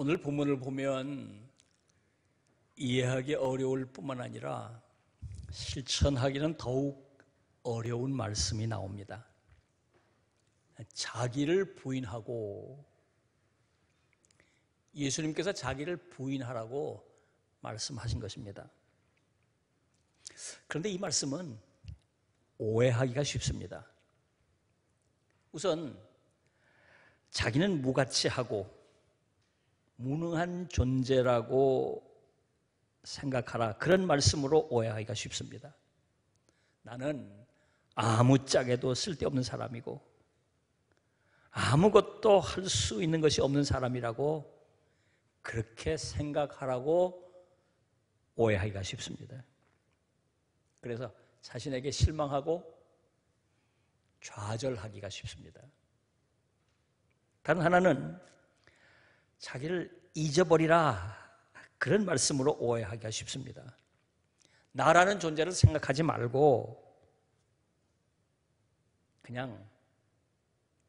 오늘 본문을 보면 이해하기 어려울 뿐만 아니라 실천하기는 더욱 어려운 말씀이 나옵니다. 자기를 부인하고, 예수님께서 자기를 부인하라고 말씀하신 것입니다. 그런데 이 말씀은 오해하기가 쉽습니다. 우선 자기는 무가치하고 무능한 존재라고 생각하라, 그런 말씀으로 오해하기가 쉽습니다. 나는 아무짝에도 쓸데없는 사람이고 아무것도 할 수 있는 것이 없는 사람이라고 그렇게 생각하라고 오해하기가 쉽습니다. 그래서 자신에게 실망하고 좌절하기가 쉽습니다. 다른 하나는 자기를 잊어버리라, 그런 말씀으로 오해하기가 쉽습니다. 나라는 존재를 생각하지 말고 그냥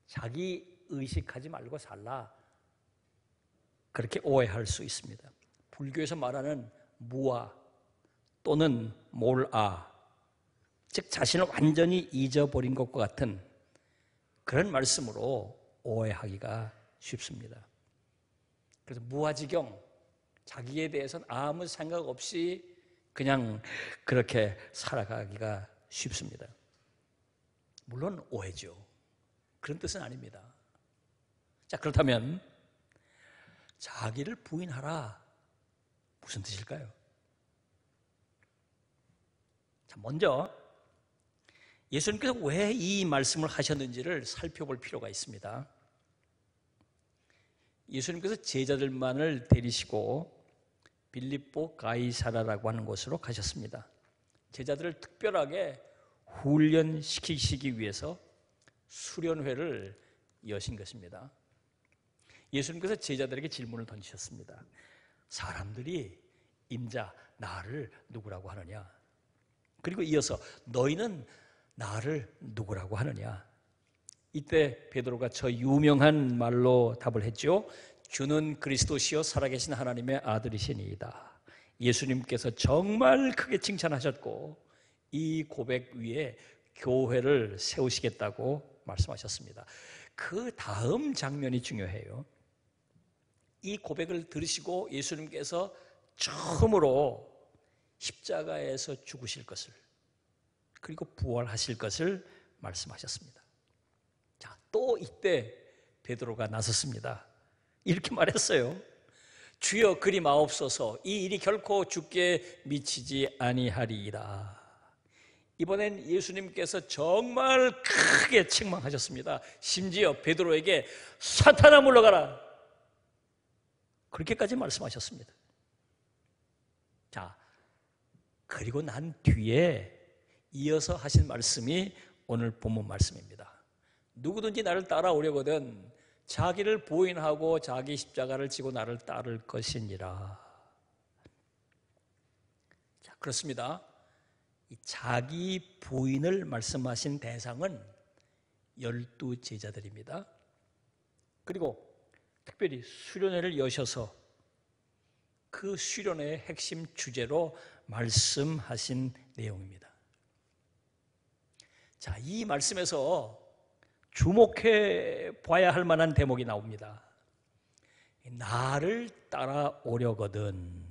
자기 의식하지 말고 살라, 그렇게 오해할 수 있습니다. 불교에서 말하는 무아 또는 몰아, 즉 자신을 완전히 잊어버린 것과 같은 그런 말씀으로 오해하기가 쉽습니다. 그래서 무아지경, 자기에 대해서는 아무 생각 없이 그냥 그렇게 살아가기가 쉽습니다. 물론 오해죠. 그런 뜻은 아닙니다. 자, 그렇다면 자기를 부인하라, 무슨 뜻일까요? 자, 먼저 예수님께서 왜 이 말씀을 하셨는지를 살펴볼 필요가 있습니다. 예수님께서 제자들만을 데리시고 빌립보 가이사라라고 하는 곳으로 가셨습니다. 제자들을 특별하게 훈련시키시기 위해서 수련회를 여신 것입니다. 예수님께서 제자들에게 질문을 던지셨습니다. 사람들이 임자 나를 누구라고 하느냐? 그리고 이어서 너희는 나를 누구라고 하느냐? 이때 베드로가 저 유명한 말로 답을 했죠. 주는 그리스도시요 살아계신 하나님의 아들이시니이다. 예수님께서 정말 크게 칭찬하셨고 이 고백 위에 교회를 세우시겠다고 말씀하셨습니다. 그 다음 장면이 중요해요. 이 고백을 들으시고 예수님께서 처음으로 십자가에서 죽으실 것을, 그리고 부활하실 것을 말씀하셨습니다. 자, 또 이때 베드로가 나섰습니다. 이렇게 말했어요. 주여 그리 마옵소서, 이 일이 결코 주께 미치지 아니하리이다. 이번엔 예수님께서 정말 크게 책망하셨습니다. 심지어 베드로에게 사탄아 물러가라, 그렇게까지 말씀하셨습니다. 자, 그리고 난 뒤에 이어서 하신 말씀이 오늘 본문 말씀입니다. 누구든지 나를 따라오려거든 자기를 부인하고 자기 십자가를 지고 나를 따를 것이니라. 자, 그렇습니다. 이 자기 부인을 말씀하신 대상은 12 제자들입니다. 그리고 특별히 수련회를 여셔서 그 수련회의 핵심 주제로 말씀하신 내용입니다. 자, 이 말씀에서 주목해 봐야 할 만한 대목이 나옵니다. 나를 따라오려거든,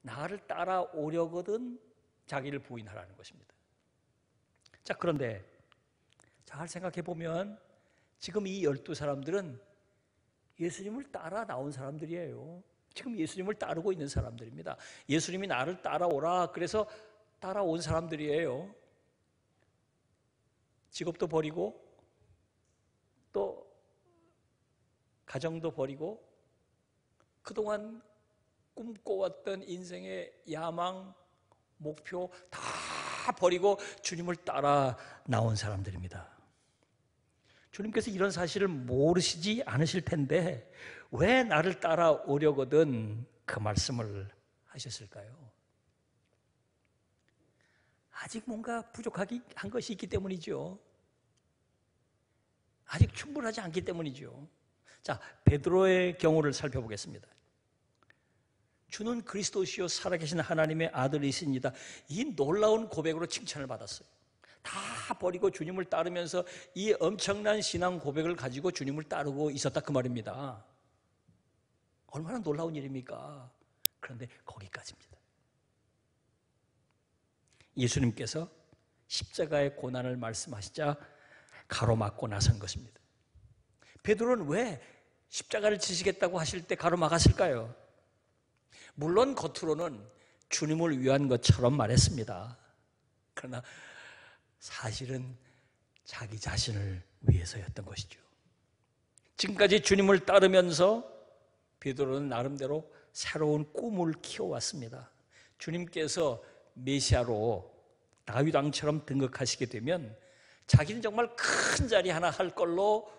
나를 따라오려거든 자기를 부인하라는 것입니다. 자, 그런데 잘 생각해 보면 지금 이 12사람들은 예수님을 따라 나온 사람들이에요. 지금 예수님을 따르고 있는 사람들입니다. 예수님이 나를 따라오라 그래서 따라온 사람들이에요. 직업도 버리고 또 가정도 버리고 그동안 꿈꿔왔던 인생의 야망, 목표 다 버리고 주님을 따라 나온 사람들입니다. 주님께서 이런 사실을 모르시지 않으실 텐데 왜 나를 따라오려거든 그 말씀을 하셨을까요? 아직 뭔가 부족한 것이 있기 때문이죠. 아직 충분하지 않기 때문이죠. 자, 베드로의 경우를 살펴보겠습니다. 주는 그리스도시요 살아계신 하나님의 아들이십니다. 이 놀라운 고백으로 칭찬을 받았어요. 다 버리고 주님을 따르면서 이 엄청난 신앙 고백을 가지고 주님을 따르고 있었다 그 말입니다. 얼마나 놀라운 일입니까? 그런데 거기까지입니다. 예수님께서 십자가의 고난을 말씀하시자 가로막고 나선 것입니다. 베드로는 왜 십자가를 지시겠다고 하실 때 가로막았을까요? 물론 겉으로는 주님을 위한 것처럼 말했습니다. 그러나 사실은 자기 자신을 위해서였던 것이죠. 지금까지 주님을 따르면서 베드로는 나름대로 새로운 꿈을 키워왔습니다. 주님께서 메시아로 다윗 왕처럼 등극하시게 되면 자기는 정말 큰 자리 하나 할 걸로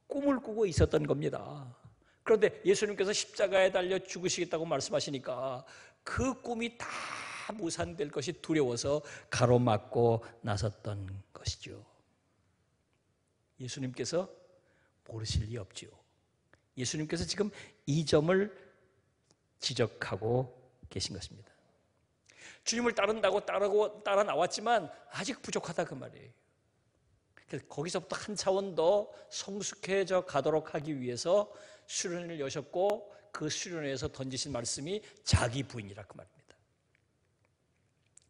꿈을 꾸고 있었던 겁니다. 그런데 예수님께서 십자가에 달려 죽으시겠다고 말씀하시니까 그 꿈이 다 무산될 것이 두려워서 가로막고 나섰던 것이죠. 예수님께서 모르실 리 없지요. 예수님께서 지금 이 점을 지적하고 계신 것입니다. 주님을 따른다고 따라 나왔지만 아직 부족하다 그 말이에요. 그래서 거기서부터 한 차원 더 성숙해져 가도록 하기 위해서 수련을 여셨고 그 수련회에서 던지신 말씀이 자기 부인이라 그 말입니다.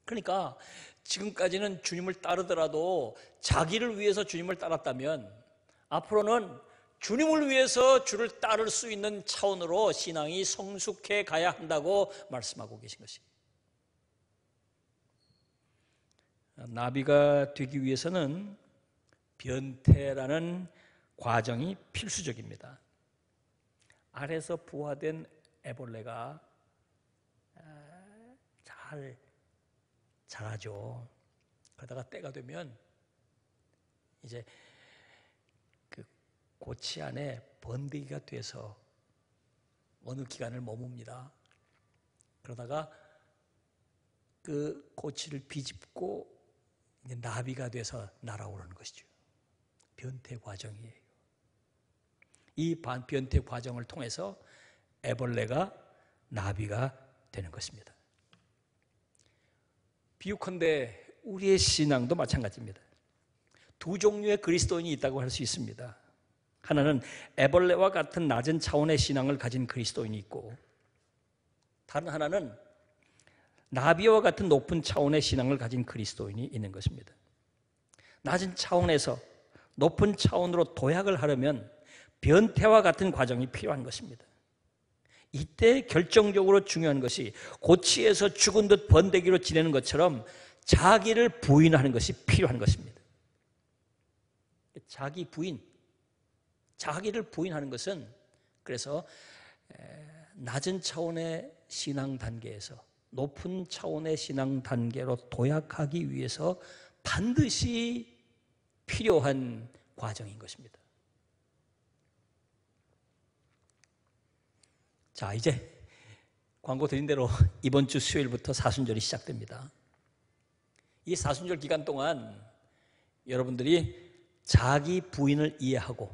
그러니까 지금까지는 주님을 따르더라도 자기를 위해서 주님을 따랐다면 앞으로는 주님을 위해서 주를 따를 수 있는 차원으로 신앙이 성숙해 가야 한다고 말씀하고 계신 것입니다. 나비가 되기 위해서는 변태라는 과정이 필수적입니다. 알에서 부화된 애벌레가 잘 자라죠. 그러다가 때가 되면 이제 그 고치 안에 번데기가 돼서 어느 기간을 머뭅니다. 그러다가 그 고치를 비집고 이제 나비가 돼서 날아오르는 것이죠. 변태 과정이에요. 이 변태 과정을 통해서 애벌레가 나비가 되는 것입니다. 비유컨대 우리의 신앙도 마찬가지입니다. 두 종류의 그리스도인이 있다고 할 수 있습니다. 하나는 애벌레와 같은 낮은 차원의 신앙을 가진 그리스도인이 있고 다른 하나는 나비와 같은 높은 차원의 신앙을 가진 그리스도인이 있는 것입니다. 낮은 차원에서 높은 차원으로 도약을 하려면 변태와 같은 과정이 필요한 것입니다. 이때 결정적으로 중요한 것이 고치에서 죽은 듯 번데기로 지내는 것처럼 자기를 부인하는 것이 필요한 것입니다. 자기 부인, 자기를 부인하는 것은 그래서 낮은 차원의 신앙 단계에서 높은 차원의 신앙 단계로 도약하기 위해서 반드시 필요한 과정인 것입니다. 자, 이제 광고 드린 대로 이번 주 수요일부터 사순절이 시작됩니다. 이 사순절 기간 동안 여러분들이 자기 부인을 이해하고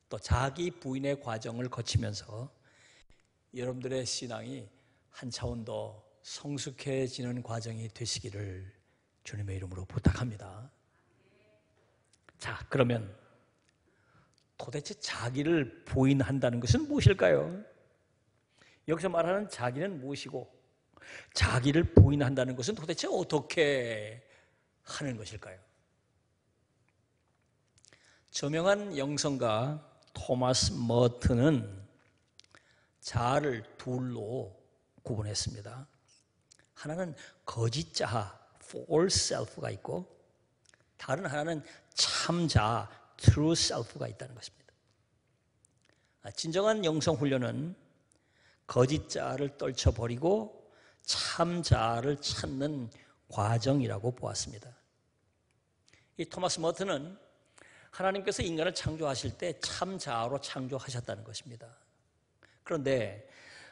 또 자기 부인의 과정을 거치면서 여러분들의 신앙이 한 차원 더 성숙해지는 과정이 되시기를 주님의 이름으로 부탁합니다. 자, 그러면 도대체 자기를 부인한다는 것은 무엇일까요? 여기서 말하는 자기는 무엇이고 자기를 부인한다는 것은 도대체 어떻게 하는 것일까요? 저명한 영성가 토마스 머튼은 자아를 둘로 구분했습니다. 하나는 거짓 자아, false self가 있고 다른 하나는 참 자아, true self가 있다는 것입니다. 진정한 영성 훈련은 거짓 자아를 떨쳐버리고 참 자아를 찾는 과정이라고 보았습니다. 이 토마스 머튼은 하나님께서 인간을 창조하실 때 참 자아로 창조하셨다는 것입니다. 그런데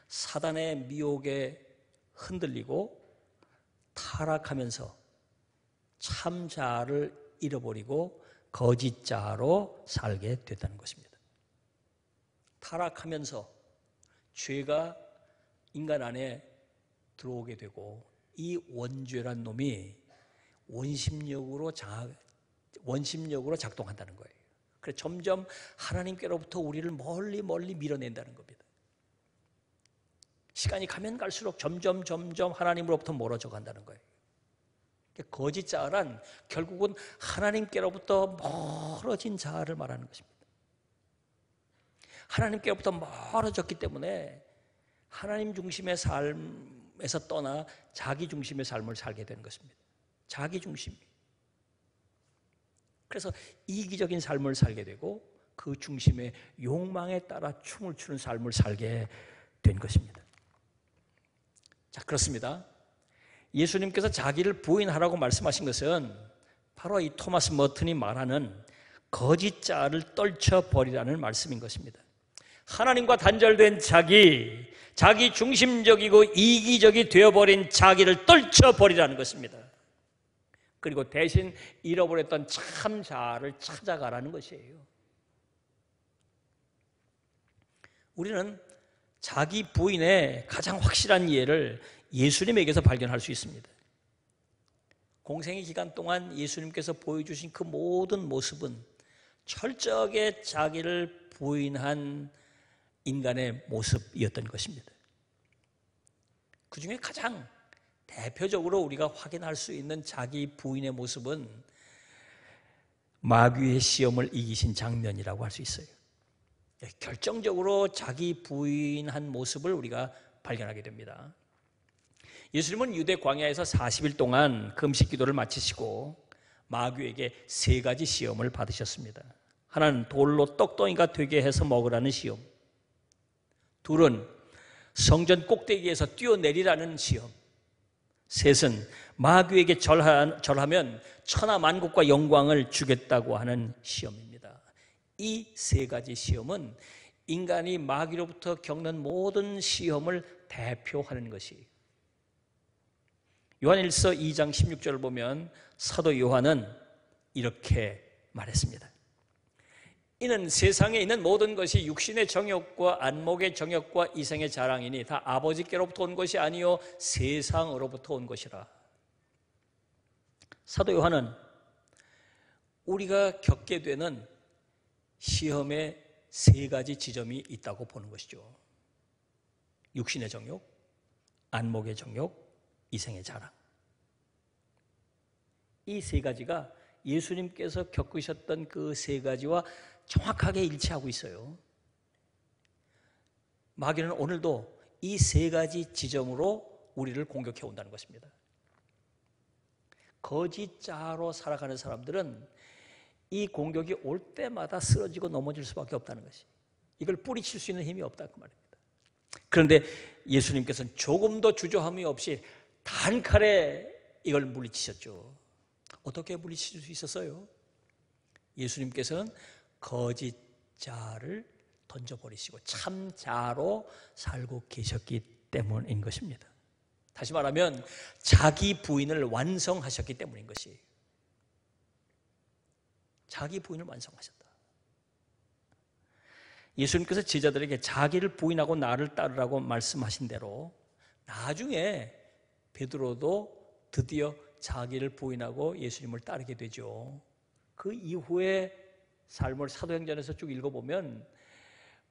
사단의 미혹에 흔들리고 타락하면서 참 자아를 잃어버리고 거짓 자아로 살게 됐다는 것입니다. 타락하면서 죄가 인간 안에 들어오게 되고 이 원죄란 놈이 원심력으로 작동한다는 거예요. 그래서 점점 하나님께로부터 우리를 멀리 밀어낸다는 겁니다. 시간이 가면 갈수록 점점 하나님으로부터 멀어져 간다는 거예요. 거짓 자아란 결국은 하나님께로부터 멀어진 자아를 말하는 것입니다. 하나님께로부터 멀어졌기 때문에 하나님 중심의 삶에서 떠나 자기 중심의 삶을 살게 되는 것입니다. 자기 중심이. 그래서 이기적인 삶을 살게 되고 그 중심의 욕망에 따라 춤을 추는 삶을 살게 된 것입니다. 자, 그렇습니다. 예수님께서 자기를 부인하라고 말씀하신 것은 바로 이 토마스 머튼이 말하는 거짓 자아를 떨쳐버리라는 말씀인 것입니다. 하나님과 단절된 자기 중심적이고 이기적이 되어버린 자기를 떨쳐버리라는 것입니다. 그리고 대신 잃어버렸던 참 자아를 찾아가라는 것이에요. 우리는 자기 부인의 가장 확실한 이해를 예수님에게서 발견할 수 있습니다. 공생의 기간 동안 예수님께서 보여주신 그 모든 모습은 철저하게 자기를 부인한 인간의 모습이었던 것입니다. 그 중에 가장 대표적으로 우리가 확인할 수 있는 자기 부인의 모습은 마귀의 시험을 이기신 장면이라고 할 수 있어요. 결정적으로 자기 부인한 모습을 우리가 발견하게 됩니다. 예수님은 유대 광야에서 40일 동안 금식 기도를 마치시고 마귀에게 3가지 시험을 받으셨습니다. 하나는 돌로 떡덩이가 되게 해서 먹으라는 시험, 둘은 성전 꼭대기에서 뛰어내리라는 시험, 셋은 마귀에게 절하면 천하 만국과 영광을 주겠다고 하는 시험입니다. 이 3가지 시험은 인간이 마귀로부터 겪는 모든 시험을 대표하는 것이에요. 요한일서 2장 16절을 보면 사도 요한은 이렇게 말했습니다. 이는 세상에 있는 모든 것이 육신의 정욕과 안목의 정욕과 이생의 자랑이니 다 아버지께로부터 온 것이 아니요 세상으로부터 온 것이라. 사도 요한은 우리가 겪게 되는 시험의 3가지 지점이 있다고 보는 것이죠. 육신의 정욕, 안목의 정욕, 이생의 자랑. 이 3가지가 예수님께서 겪으셨던 그 3가지와 정확하게 일치하고 있어요. 마귀는 오늘도 이 3가지 지점으로 우리를 공격해 온다는 것입니다. 거짓 자아로 살아가는 사람들은 이 공격이 올 때마다 쓰러지고 넘어질 수밖에 없다는 것이, 이걸 뿌리칠 수 있는 힘이 없다고 말입니다. 그런데 예수님께서는 조금도 주저함이 없이 단칼에 이걸 물리치셨죠. 어떻게 물리칠 수 있었어요? 예수님께서는 거짓 자아를 던져버리시고 참 자아로 살고 계셨기 때문인 것입니다. 다시 말하면 자기 부인을 완성하셨기 때문인 것이에요. 자기 부인을 완성하셨다. 예수님께서 제자들에게 자기를 부인하고 나를 따르라고 말씀하신 대로 나중에 베드로도 드디어 자기를 부인하고 예수님을 따르게 되죠. 그 이후에 삶을 사도행전에서 쭉 읽어보면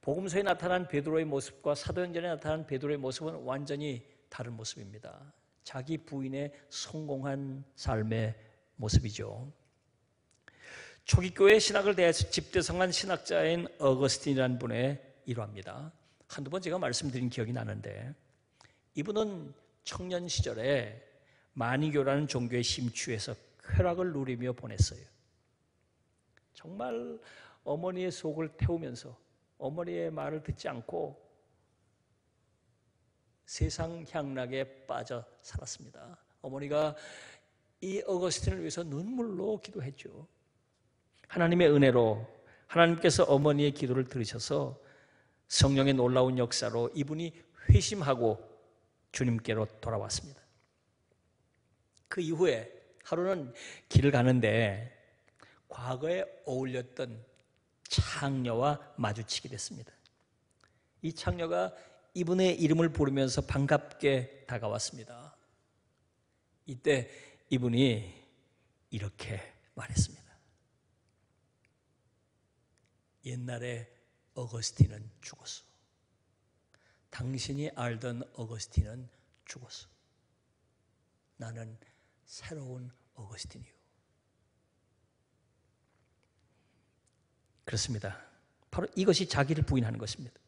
복음서에 나타난 베드로의 모습과 사도행전에 나타난 베드로의 모습은 완전히 다른 모습입니다. 자기 부인의 성공한 삶의 모습이죠. 초기 교회 신학을 대해서 집대성한 신학자인 어거스틴이라는 분의 일화입니다. 한두 번 제가 말씀드린 기억이 나는데, 이분은 청년 시절에 마니교라는 종교에 심취해서 쾌락을 누리며 보냈어요. 정말 어머니의 속을 태우면서 어머니의 말을 듣지 않고 세상 향락에 빠져 살았습니다. 어머니가 이 어거스틴을 위해서 눈물로 기도했죠. 하나님의 은혜로 하나님께서 어머니의 기도를 들으셔서 성령의 놀라운 역사로 이분이 회심하고 주님께로 돌아왔습니다. 그 이후에 하루는 길을 가는데 과거에 어울렸던 창녀와 마주치게 됐습니다. 이 창녀가 이분의 이름을 부르면서 반갑게 다가왔습니다. 이때 이분이 이렇게 말했습니다. 옛날에 어거스틴은 죽었어. 당신이 알던 어거스틴은 죽었어. 나는 새로운 어거스틴이요. 그렇습니다. 바로 이것이 자기를 부인하는 것입니다.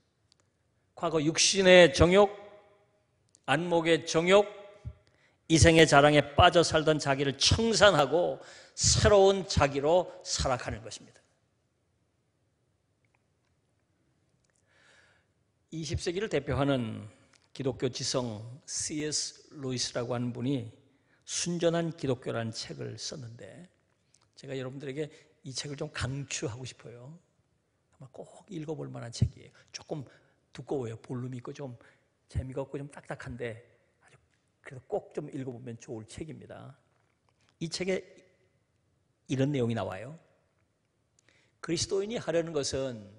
과거 육신의 정욕, 안목의 정욕, 이생의 자랑에 빠져 살던 자기를 청산하고 새로운 자기로 살아가는 것입니다. 20세기를 대표하는 기독교 지성 C.S. 루이스라고 하는 분이 순전한 기독교라는 책을 썼는데 제가 여러분들에게 이 책을 좀 강추하고 싶어요. 아마 꼭 읽어볼 만한 책이에요. 조금 두꺼워요. 볼륨이 있고 좀 재미가 없고 좀 딱딱한데 아주 그래서 꼭 좀 읽어보면 좋을 책입니다. 이 책에 이런 내용이 나와요. 그리스도인이 하려는 것은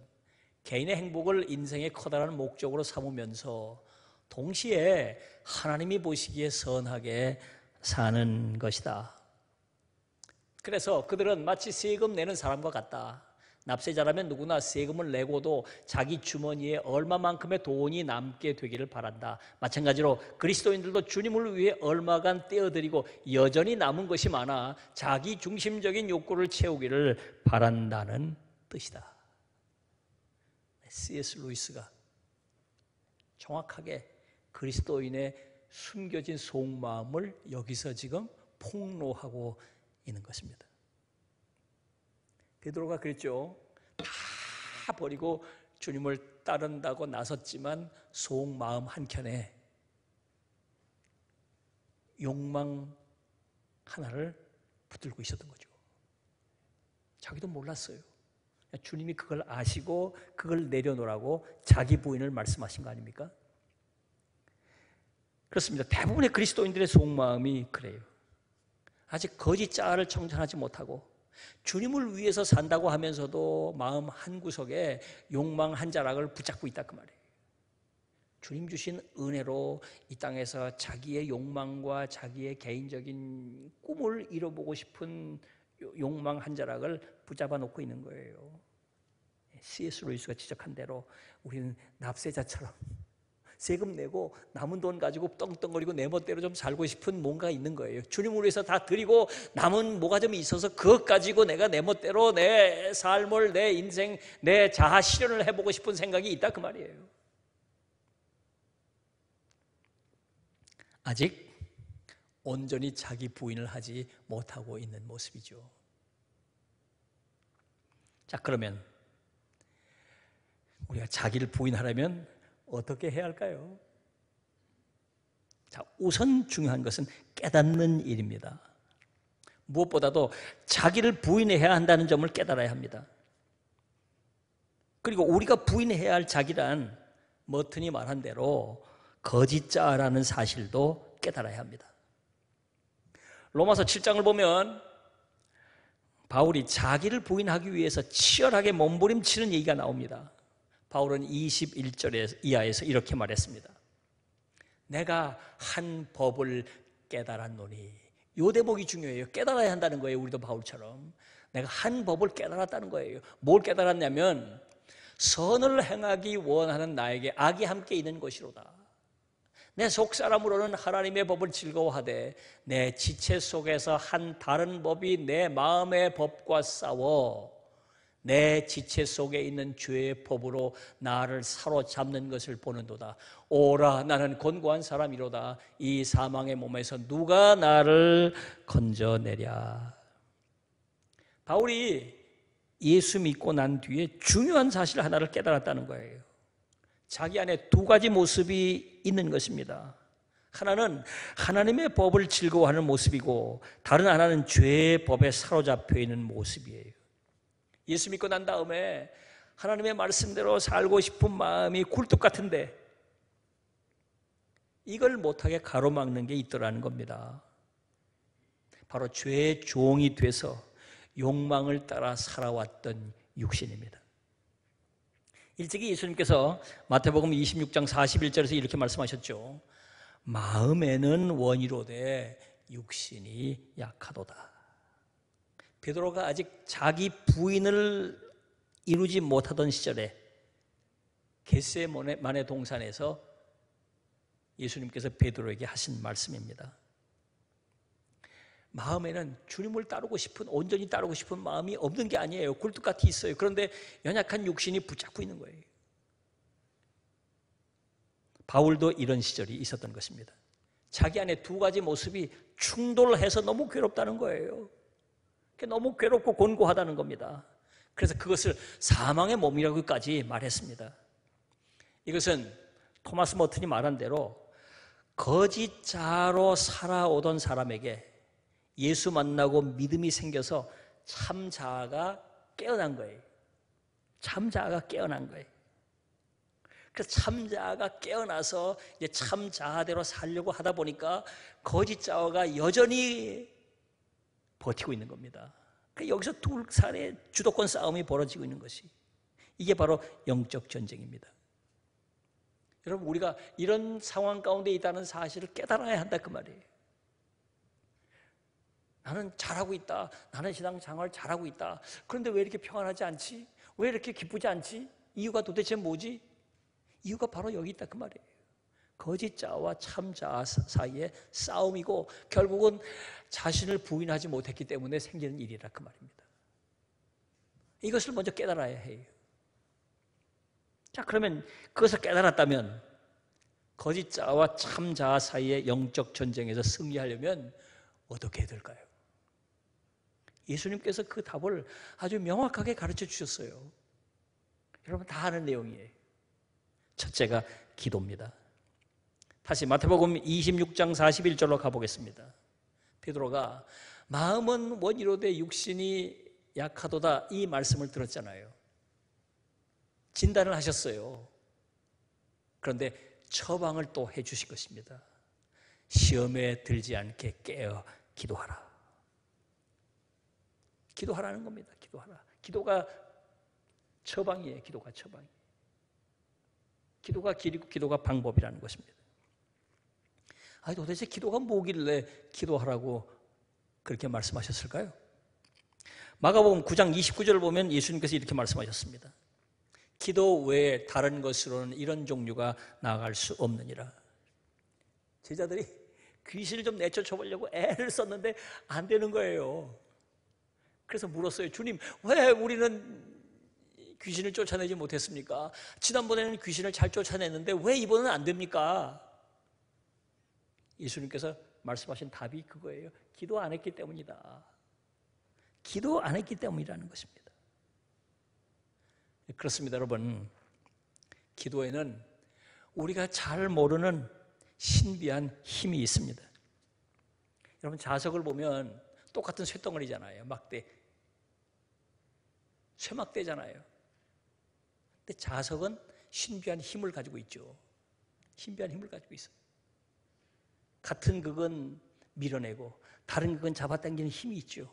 개인의 행복을 인생의 커다란 목적으로 삼으면서 동시에 하나님이 보시기에 선하게 사는 것이다. 그래서 그들은 마치 세금 내는 사람과 같다. 납세자라면 누구나 세금을 내고도 자기 주머니에 얼마만큼의 돈이 남게 되기를 바란다. 마찬가지로 그리스도인들도 주님을 위해 얼마간 떼어드리고 여전히 남은 것이 많아 자기 중심적인 욕구를 채우기를 바란다는 뜻이다. C.S. 루이스가 정확하게 그리스도인의 숨겨진 속마음을 여기서 지금 폭로하고 있는 것입니다. 베드로가 그랬죠. 다 버리고 주님을 따른다고 나섰지만 속마음 한켠에 욕망 하나를 붙들고 있었던 거죠. 자기도 몰랐어요. 주님이 그걸 아시고 그걸 내려놓으라고 자기 부인을 말씀하신 거 아닙니까? 그렇습니다. 대부분의 그리스도인들의 속마음이 그래요. 아직 거짓 자아를 청산하지 못하고 주님을 위해서 산다고 하면서도 마음 한구석에 욕망 한 자락을 붙잡고 있다 그 말이에요. 주님 주신 은혜로 이 땅에서 자기의 욕망과 자기의 개인적인 꿈을 이뤄보고 싶은 욕망 한 자락을 붙잡아 놓고 있는 거예요. C.S. 루이스가 지적한 대로 우리는 납세자처럼 세금 내고 남은 돈 가지고 떵떵거리고 내 멋대로 좀 살고 싶은 뭔가 있는 거예요. 주님을 위해서 다 드리고 남은 뭐가 좀 있어서 그것 가지고 내가 내 멋대로 내 삶을, 내 인생, 내 자아 실현을 해보고 싶은 생각이 있다 그 말이에요. 아직 온전히 자기 부인을 하지 못하고 있는 모습이죠. 자, 그러면 우리가 자기를 부인하려면 어떻게 해야 할까요? 자, 우선 중요한 것은 깨닫는 일입니다. 무엇보다도 자기를 부인해야 한다는 점을 깨달아야 합니다. 그리고 우리가 부인해야 할 자기란 머튼이 말한 대로 거짓자라는 사실도 깨달아야 합니다. 로마서 7장을 보면 바울이 자기를 부인하기 위해서 치열하게 몸부림치는 얘기가 나옵니다. 바울은 21절 이하에서 이렇게 말했습니다. 내가 한 법을 깨달았노니. 이 대목이 중요해요. 깨달아야 한다는 거예요. 우리도 바울처럼. 내가 한 법을 깨달았다는 거예요. 뭘 깨달았냐면 선을 행하기 원하는 나에게 악이 함께 있는 것이로다. 내 속사람으로는 하나님의 법을 즐거워하되 내 지체 속에서 한 다른 법이 내 마음의 법과 싸워 내 지체 속에 있는 죄의 법으로 나를 사로잡는 것을 보는도다. 오라, 나는 곤고한 사람이로다. 이 사망의 몸에서 누가 나를 건져내랴. 바울이 예수 믿고 난 뒤에 중요한 사실 하나를 깨달았다는 거예요. 자기 안에 두 가지 모습이 있는 것입니다. 하나는 하나님의 법을 즐거워하는 모습이고 다른 하나는 죄의 법에 사로잡혀 있는 모습이에요. 예수 믿고 난 다음에 하나님의 말씀대로 살고 싶은 마음이 굴뚝 같은데 이걸 못하게 가로막는 게 있더라는 겁니다. 바로 죄의 종이 돼서 욕망을 따라 살아왔던 육신입니다. 일찍이 예수님께서 마태복음 26장 41절에서 이렇게 말씀하셨죠. 마음에는 원이로되 육신이 약하도다. 베드로가 아직 자기 부인을 이루지 못하던 시절에 겟세마네 동산에서 예수님께서 베드로에게 하신 말씀입니다. 마음에는 주님을 따르고 싶은, 온전히 따르고 싶은 마음이 없는 게 아니에요. 굴뚝같이 있어요. 그런데 연약한 육신이 붙잡고 있는 거예요. 바울도 이런 시절이 있었던 것입니다. 자기 안에 두 가지 모습이 충돌해서 너무 괴롭다는 거예요. 너무 괴롭고 곤고하다는 겁니다. 그래서 그것을 사망의 몸이라고까지 말했습니다. 이것은 토마스 머튼이 말한 대로 거짓 자로 살아오던 사람에게 예수 만나고 믿음이 생겨서 참 자아가 깨어난 거예요. 참 자아가 깨어난 거예요. 그래서 참 자아가 깨어나서 이제 참 자아대로 살려고 하다 보니까 거짓 자아가 여전히 버티고 있는 겁니다. 여기서 둘 사이의 주도권 싸움이 벌어지고 있는 것이, 이게 바로 영적 전쟁입니다. 여러분, 우리가 이런 상황 가운데 있다는 사실을 깨달아야 한다 그 말이에요. 나는 잘하고 있다. 나는 신앙 생활 잘하고 있다. 그런데 왜 이렇게 평안하지 않지? 왜 이렇게 기쁘지 않지? 이유가 도대체 뭐지? 이유가 바로 여기 있다 그 말이에요. 거짓 자와 참 자 사이의 싸움이고 결국은 자신을 부인하지 못했기 때문에 생기는 일이라 그 말입니다. 이것을 먼저 깨달아야 해요. 자, 그러면 그것을 깨달았다면 거짓 자와 참 자 사이의 영적 전쟁에서 승리하려면 어떻게 해야 될까요? 예수님께서 그 답을 아주 명확하게 가르쳐 주셨어요. 여러분 다 아는 내용이에요. 첫째가 기도입니다. 다시 마태복음 26장 41절로 가보겠습니다. 베드로가 마음은 원이로되 육신이 약하도다 이 말씀을 들었잖아요. 진단을 하셨어요. 그런데 처방을 또 해주실 것입니다. 시험에 들지 않게 깨어 기도하라. 기도하라는 겁니다. 기도하라. 기도가 처방이에요. 기도가 처방이에요. 기도가 길이고 기도가 방법이라는 것입니다. 아니 도대체 기도가 뭐길래 기도하라고 그렇게 말씀하셨을까요? 마가복음 9장 29절을 보면 예수님께서 이렇게 말씀하셨습니다. 기도 외에 다른 것으로는 이런 종류가 나아갈 수 없느니라. 제자들이 귀신을 좀 내쫓아보려고 애를 썼는데 안 되는 거예요. 그래서 물었어요. 주님, 왜 우리는 귀신을 쫓아내지 못했습니까? 지난번에는 귀신을 잘 쫓아냈는데 왜 이번은 안 됩니까? 예수님께서 말씀하신 답이 그거예요. 기도 안 했기 때문이다. 기도 안 했기 때문이라는 것입니다. 그렇습니다, 여러분. 기도에는 우리가 잘 모르는 신비한 힘이 있습니다. 여러분, 자석을 보면 똑같은 쇳덩어리잖아요. 막대. 쇠막대잖아요. 근데 자석은 신비한 힘을 가지고 있죠. 신비한 힘을 가지고 있어요. 같은 극은 밀어내고 다른 극은 잡아당기는 힘이 있죠.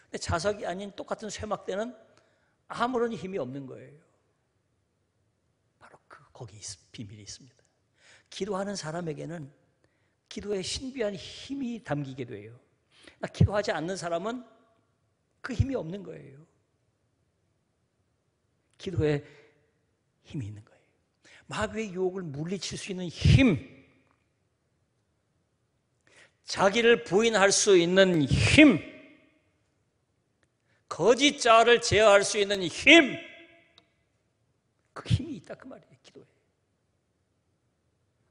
근데 자석이 아닌 똑같은 쇠막대는 아무런 힘이 없는 거예요. 바로 거기 비밀이 있습니다. 기도하는 사람에게는 기도에 신비한 힘이 담기게 돼요. 기도하지 않는 사람은 그 힘이 없는 거예요. 기도에 힘이 있는 거예요. 마귀의 유혹을 물리칠 수 있는 힘, 자기를 부인할 수 있는 힘, 거짓 자를 제어할 수 있는 힘, 그 힘이 있다 그 말이에요. 기도에.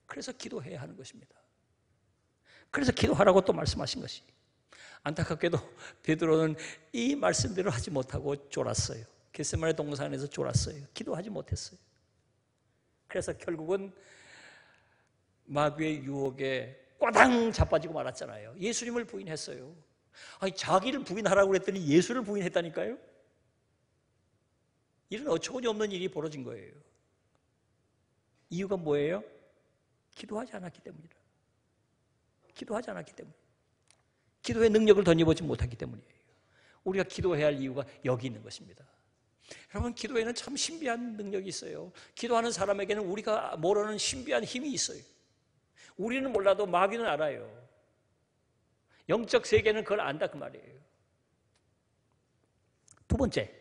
그래서 기도해야 하는 것입니다. 그래서 기도하라고 또 말씀하신 것이, 안타깝게도 베드로는 이 말씀대로 하지 못하고 졸았어요. 겟세마네 동산에서 졸았어요. 기도하지 못했어요. 그래서 결국은 마귀의 유혹에 꽈당 자빠지고 말았잖아요. 예수님을 부인했어요. 아니, 자기를 부인하라고 그랬더니 예수를 부인했다니까요. 이런 어처구니 없는 일이 벌어진 거예요. 이유가 뭐예요? 기도하지 않았기 때문이라. 기도하지 않았기 때문에. 기도의 능력을 던져보지 못했기 때문이에요. 우리가 기도해야 할 이유가 여기 있는 것입니다. 여러분, 기도에는 참 신비한 능력이 있어요. 기도하는 사람에게는 우리가 모르는 신비한 힘이 있어요. 우리는 몰라도 마귀는 알아요. 영적 세계는 그걸 안다 그 말이에요. 두 번째,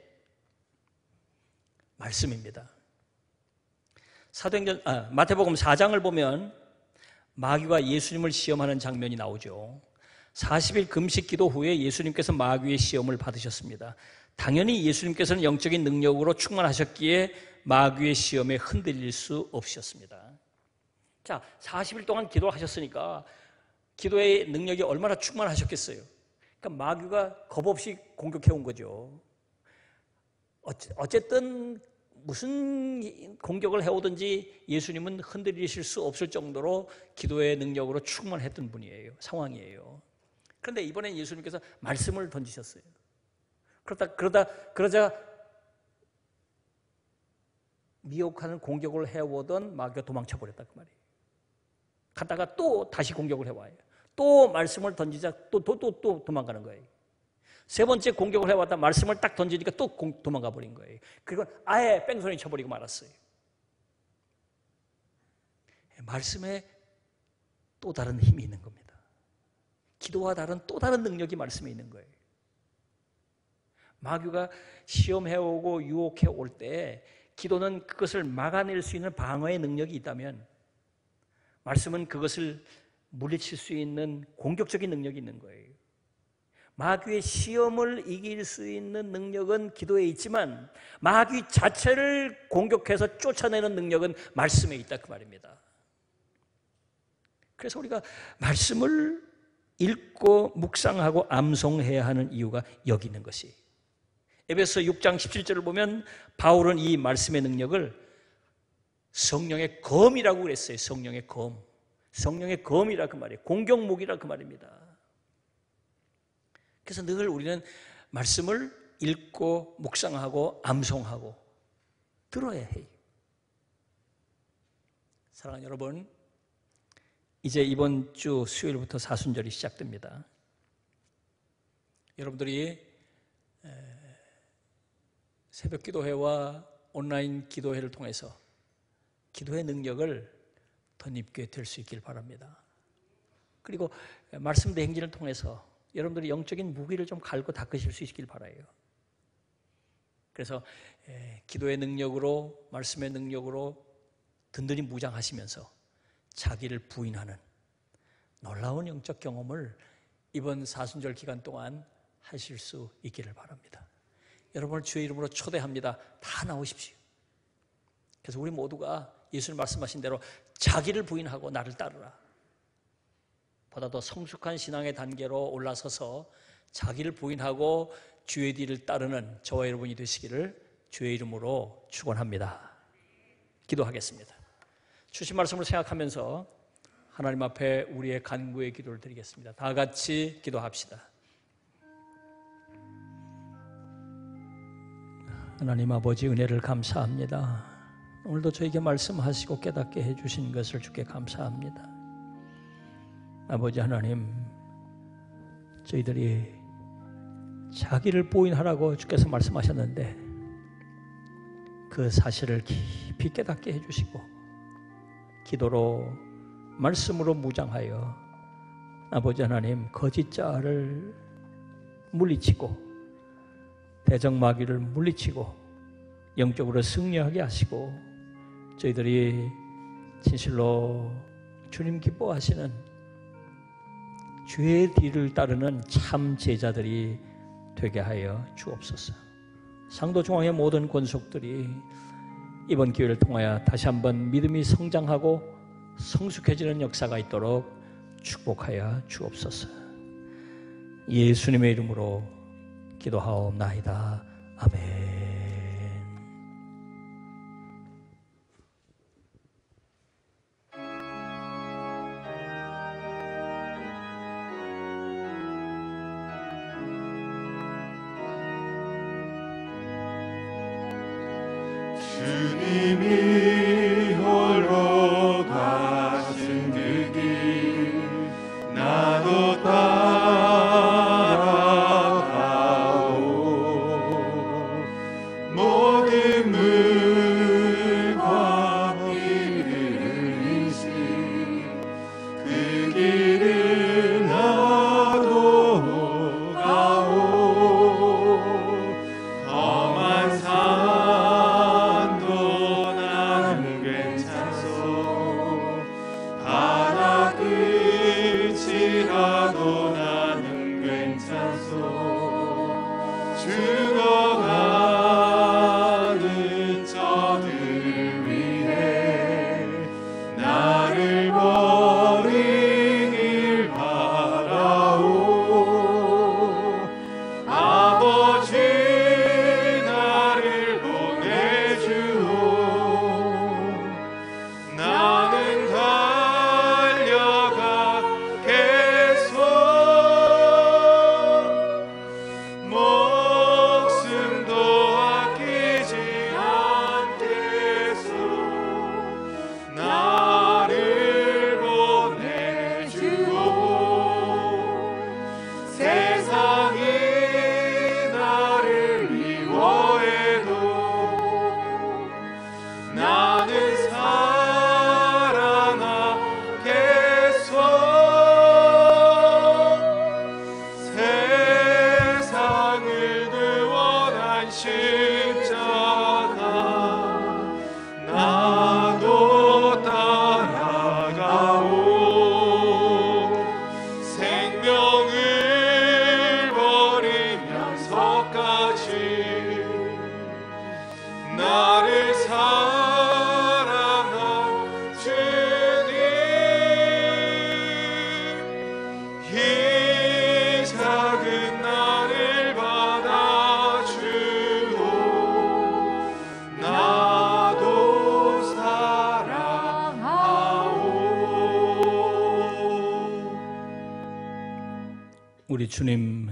말씀입니다. 마태복음 4장을 보면 마귀가 예수님을 시험하는 장면이 나오죠. 40일 금식 기도 후에 예수님께서 마귀의 시험을 받으셨습니다. 당연히 예수님께서는 영적인 능력으로 충만하셨기에 마귀의 시험에 흔들릴 수 없으셨습니다. 자, 40일 동안 기도하셨으니까 기도의 능력이 얼마나 충만하셨겠어요. 그러니까 마귀가 겁없이 공격해 온 거죠. 어쨌든 무슨 공격을 해오든지 예수님은 흔들리실 수 없을 정도로 기도의 능력으로 충만했던 분이에요. 상황이에요. 그런데 이번엔 예수님께서 말씀을 던지셨어요. 그러자 미혹하는 공격을 해오던 마귀가 도망쳐 버렸다 그 말이에요. 갔다가 또 다시 공격을 해와요. 또 말씀을 던지자 또 도망가는 거예요. 세 번째 공격을 해왔다 말씀을 딱 던지니까 또 도망가 버린 거예요. 그리고 아예 뺑소니 쳐버리고 말았어요. 말씀에 또 다른 힘이 있는 겁니다. 기도와 다른 또 다른 능력이 말씀에 있는 거예요. 마귀가 시험해오고 유혹해올 때 기도는 그것을 막아낼 수 있는 방어의 능력이 있다면 말씀은 그것을 물리칠 수 있는 공격적인 능력이 있는 거예요. 마귀의 시험을 이길 수 있는 능력은 기도에 있지만 마귀 자체를 공격해서 쫓아내는 능력은 말씀에 있다 그 말입니다. 그래서 우리가 말씀을 읽고 묵상하고 암송해야 하는 이유가 여기 있는 것이. 에베소 6장 17절을 보면 바울은 이 말씀의 능력을 성령의 검이라고 그랬어요. 성령의 검. 성령의 검이라 그 말이에요. 공격무기라 그 말입니다. 그래서 늘 우리는 말씀을 읽고 묵상하고 암송하고 들어야 해요. 사랑하는 여러분, 이제 이번 주 수요일부터 사순절이 시작됩니다. 여러분들이 새벽 기도회와 온라인 기도회를 통해서 기도의 능력을 덧입게 될 수 있길 바랍니다. 그리고 말씀 대행진을 통해서 여러분들이 영적인 무기를 좀 갈고 닦으실 수 있길 바라요. 그래서 기도의 능력으로 말씀의 능력으로 든든히 무장하시면서 자기를 부인하는 놀라운 영적 경험을 이번 사순절 기간 동안 하실 수 있기를 바랍니다. 여러분을 주의 이름으로 초대합니다. 다 나오십시오. 그래서 우리 모두가 예수님 말씀하신 대로 자기를 부인하고 나를 따르라. 보다 더 성숙한 신앙의 단계로 올라서서 자기를 부인하고 주의 뒤를 따르는 저와 여러분이 되시기를 주의 이름으로 축원합니다. 기도하겠습니다. 주신 말씀을 생각하면서 하나님 앞에 우리의 간구의 기도를 드리겠습니다. 다 같이 기도합시다. 하나님 아버지, 은혜를 감사합니다. 오늘도 저에게 말씀하시고 깨닫게 해주신 것을 주께 감사합니다. 아버지 하나님, 저희들이 자기를 부인하라고 주께서 말씀하셨는데 그 사실을 깊이 깨닫게 해주시고 기도로 말씀으로 무장하여 아버지 하나님 거짓자를 물리치고 대적마귀를 물리치고 영적으로 승리하게 하시고 저희들이 진실로 주님 기뻐하시는 주의 뒤를 따르는 참 제자들이 되게 하여 주옵소서. 상도중앙의 모든 권속들이 이번 기회를 통하여 다시 한번 믿음이 성장하고 성숙해지는 역사가 있도록 축복하여 주옵소서. 예수님의 이름으로 기도하옵나이다. 아멘. 주님이 홀로 가신 그 길 나도 따라가오. 모든 물과 피를 흘리신 그 길을 나도 가오. 험한 산도 나는 괜찮소. 바다 끝이라도 나는 괜찮소. 죽어가는 저들을 위해 나를 버리길 바라오. 아버지 나를 보내주오. 나는 달려가겠소. 목숨도 아끼지 않겠소. 나를 보내주오. 세상이 나를 미워해도 나는 살아나겠소. 세상을 구원한 십자가 나도 따라가오. 생명을 버리면서까지 나를 사랑한 주님, 이 작은 나를 받아주오. 나도 사랑하오. 우리 주님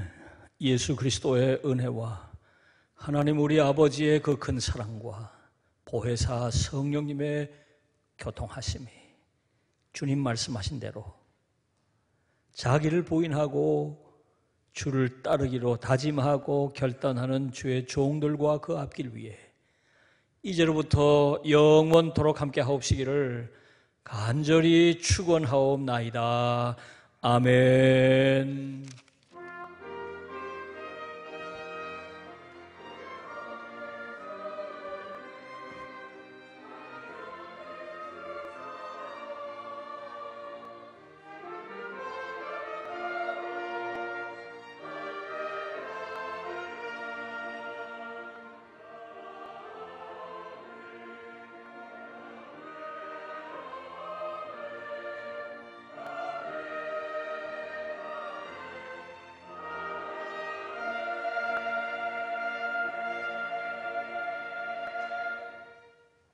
예수 그리스도의 은혜와 하나님 우리 아버지의 그 큰 사랑과 보혜사 성령님의 교통하심이 주님 말씀하신 대로 자기를 부인하고 주를 따르기로 다짐하고 결단하는 주의 종들과 그 앞길 위에 이제로부터 영원토록 함께 하옵시기를 간절히 축원하옵나이다. 아멘.